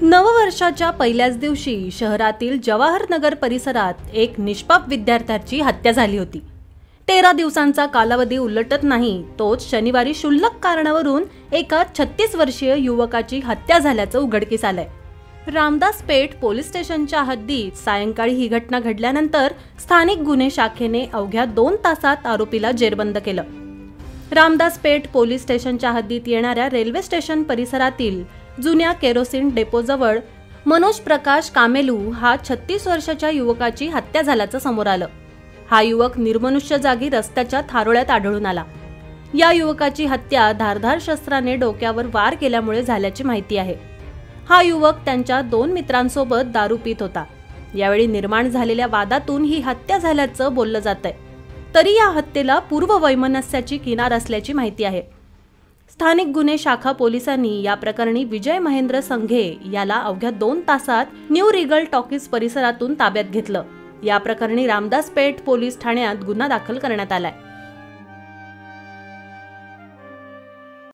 नववर्षाच्या पहिल्याच दिवशी शहरातील जवाहर नगर परिसरात एक निष्पाप विद्यार्थ्याची हत्या झाली होती। 13 दिवसांचा कालावधी उलटत नाही तोच शनिवारी क्षुल्लक कारणावरून एका 36 वर्षीय युवकाची हत्या झाल्याचं उघडकीस आलंय। रामदास पेठ पोलीस स्टेशनच्या हद्दीत सायंकाळी ही घटना घडल्यानंतर स्थानिक गुन्हे शाखेने अवघ्या 2 तासात आरोपीला जेरबंद केलं। रामदास पेठ पोलीस स्टेशनच्या हद्दीत येणाऱ्या रेल्वे स्टेशन परिसरातील जुन्या केरोसिन डेपोजवळ मनोज प्रकाश कामेलू हा 36 वर्षाच्या युवकाची हत्या झाल्याचं समोर आलं। हा युवक निर्मनुष्य जागी रस्त्याच्या थारोळ्यात आढळून आला। या युवकाची हत्या धारदार शस्त्राने डोक्यावर वार केल्यामुळे झाल्याची माहिती आहे। हा युवक त्यांच्या 2 मित्रांसोबत दारू पीत होता। यावेळी निर्माण झालेल्या वादातून ही हत्या झाल्याचं बोललं जातंय। तरी या हत्येला पूर्व वैमनस्याची किनार असल्याची माहिती आहे। स्थानिक गुन्हे शाखा पोलिसांनी या प्रकरणी विजय महेंद्र संघे याला अवघ्या 2 तासात न्यू रिगल टॉकीज परिसरातून ताब्यात घेतलं। या प्रकरणी रामदास पेठ पोलीस ठाण्यात गुन्हा दाखल करण्यात आलाय।